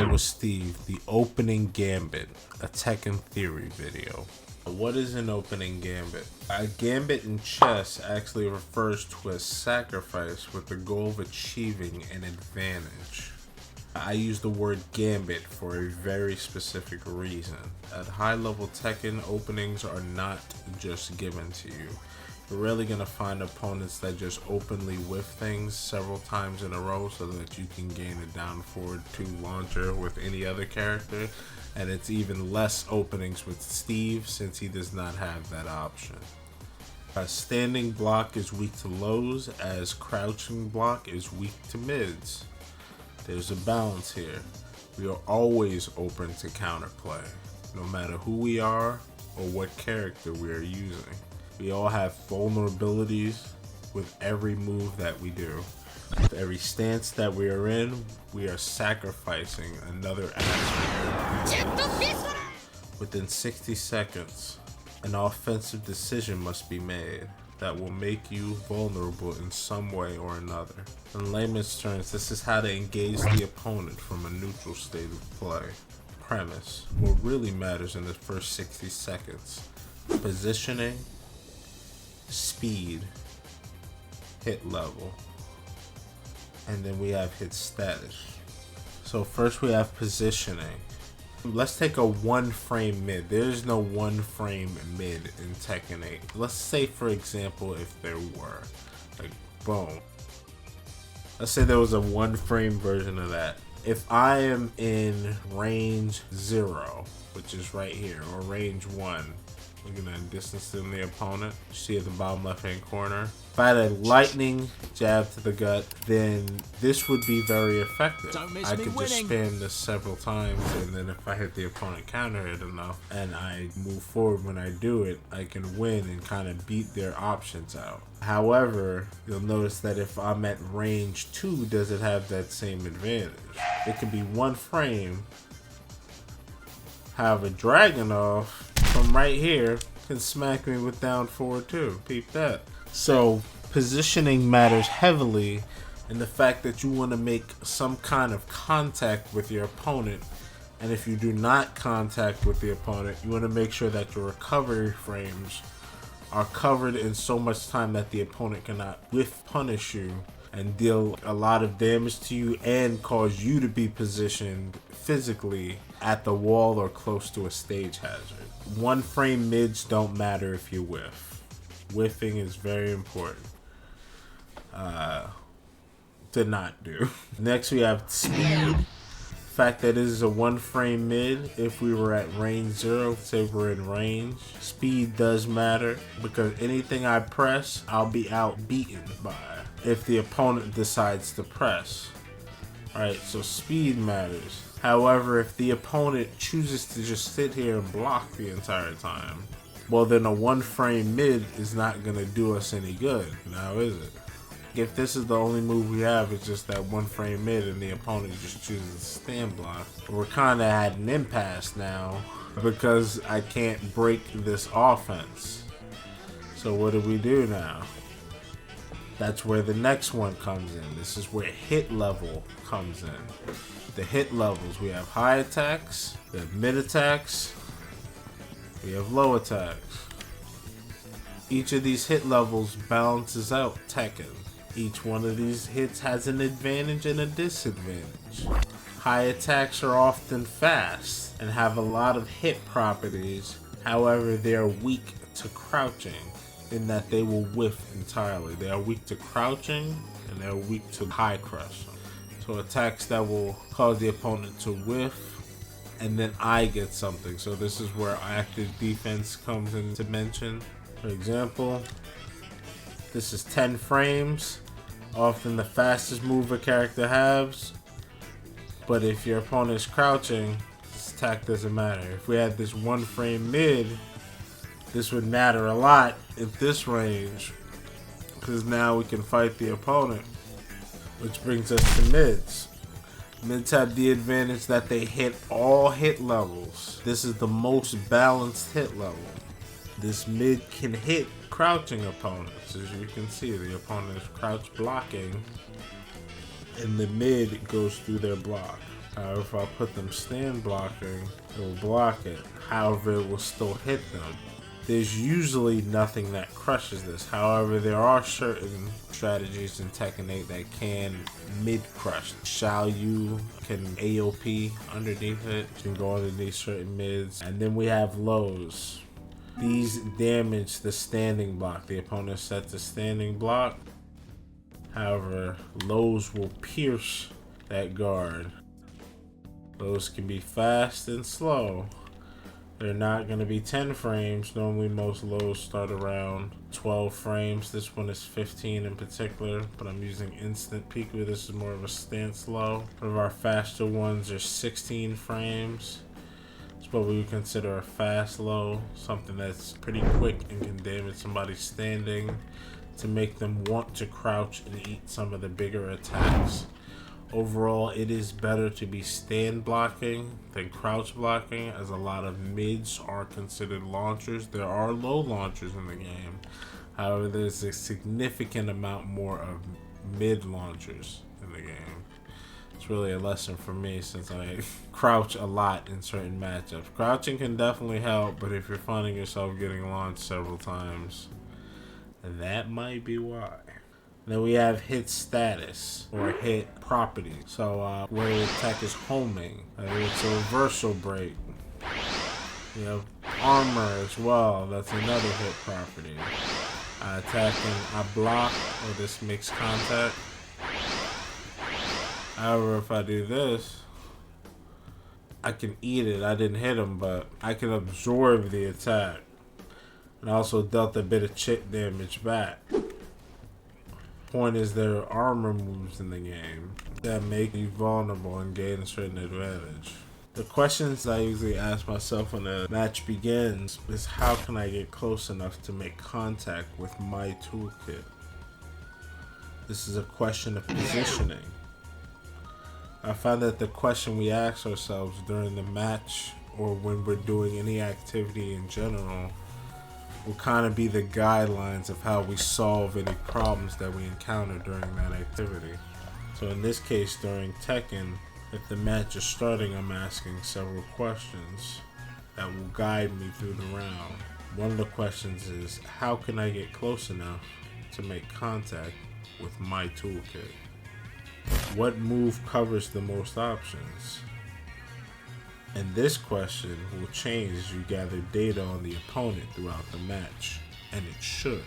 Playing with Steve, the opening gambit, a Tekken theory video. What is an opening gambit? A gambit in chess actually refers to a sacrifice with the goal of achieving an advantage. I use the word gambit for a very specific reason. At high level Tekken, openings are not just given to you. You're rarely going to find opponents that just openly whiff things several times in a row so that you can gain a down forward 2 launcher with any other character, and it's even less openings with Steve since he does not have that option. A standing block is weak to lows, as crouching block is weak to mids. There's a balance here. We are always open to counterplay, no matter who we are or what character we are using. We all have vulnerabilities with every move that we do. With every stance that we are in, we are sacrificing another aspect. Within 60 seconds, an offensive decision must be made that will make you vulnerable in some way or another. In layman's terms, this is how to engage the opponent from a neutral state of play. Premise: what really matters in the first 60 seconds: positioning, speed, hit level, and then we have hit status. So first we have positioning. Let's take a 1 frame mid. There's no 1 frame mid in Tekken 8. Let's say, for example, if there were, like, boom. Let's say there was a 1 frame version of that. If I am in range 0, which is right here, or range 1, we're gonna distance in the opponent. You see at the bottom left hand corner. If I had a lightning jab to the gut, then this would be very effective. I could just spam this several times, and then if I hit the opponent counter hit enough and I move forward when I do it, I can win and kind of beat their options out. However, you'll notice that if I'm at range 2, does it have that same advantage? It could be 1 frame, have a Dragunov from right here can smack me with down forward too. Peep that. So positioning matters heavily in the fact that you want to make some kind of contact with your opponent, and if you do not contact with the opponent, you want to make sure that your recovery frames are covered in so much time that the opponent cannot whiff punish you and deal a lot of damage to you and cause you to be positioned physically at the wall or close to a stage hazard. 1 frame mids don't matter if you whiff. Whiffing is very important to not do. Next we have speed. The fact that it is a 1 frame mid, if we were at range 0, say we're in range, speed does matter because anything I press, I'll be outbeaten by if the opponent decides to press. Alright, so speed matters. However, if the opponent chooses to just sit here and block the entire time, well then a 1 frame mid is not going to do us any good, now is it? If this is the only move we have, it's just that 1 frame mid and the opponent just chooses to stand block, we're kind of at an impasse now because I can't break this offense. So what do we do now? That's where the next one comes in. This is where hit level comes in. The hit levels, we have high attacks, we have mid attacks, we have low attacks. Each of these hit levels balances out Tekken. Each one of these hits has an advantage and a disadvantage. High attacks are often fast and have a lot of hit properties. However, they are weak to crouching in that they will whiff entirely. They are weak to crouching and they are weak to high crush. So attacks that will cause the opponent to whiff and then I get something. So this is where active defense comes into mention. For example, this is 10 frames, often the fastest move a character has, but if your opponent is crouching, this attack doesn't matter. If we had this 1 frame mid, this would matter a lot at this range, because now we can fight the opponent, which brings us to mids. Mids have the advantage that they hit all hit levels. This is the most balanced hit level. This mid can hit crouching opponents. As you can see, the opponent is crouch blocking and the mid goes through their block. However, if I put them stand blocking, it will block it. However, it will still hit them. There's usually nothing that crushes this. However, there are certain strategies in Tekken 8 that can mid-crush. Xiao Yu can AOP underneath it. You can go underneath certain mids. And then we have lows. These damage the standing block. The opponent sets a standing block. However, lows will pierce that guard. Lows can be fast and slow. They're not going to be 10 frames. Normally most lows start around 12 frames. This one is 15 in particular, but I'm using instant peak. This is more of a stance low. One of our faster ones are 16 frames. It's what we would consider a fast low, something that's pretty quick and can damage somebody standing to make them want to crouch and eat some of the bigger attacks. Overall, it is better to be stand blocking than crouch blocking, as a lot of mids are considered launchers. There are low launchers in the game. However, there's a significant amount more of mid launchers in the game. It's really a lesson for me since I crouch a lot in certain matchups. Crouching can definitely help, but if you're finding yourself getting launched several times, that might be why. Then we have hit status or hit property. So where the attack is homing, it's a reversal break. You have armor as well. That's another hit property. Attacking a block or this makes contact. However, if I do this, I can eat it. I didn't hit him, but I can absorb the attack. And also dealt a bit of chip damage back. Point is, there are armor moves in the game that make you vulnerable and gain a certain advantage. The questions I usually ask myself when a match begins is, how can I get close enough to make contact with my toolkit? This is a question of positioning. I find that the question we ask ourselves during the match or when we're doing any activity in general will kind of be the guidelines of how we solve any problems that we encounter during that activity. So in this case, during Tekken, if the match is starting, I'm asking several questions that will guide me through the round. One of the questions is, how can I get close enough to make contact with my toolkit? What move covers the most options? And this question will change as you gather data on the opponent throughout the match, and it should.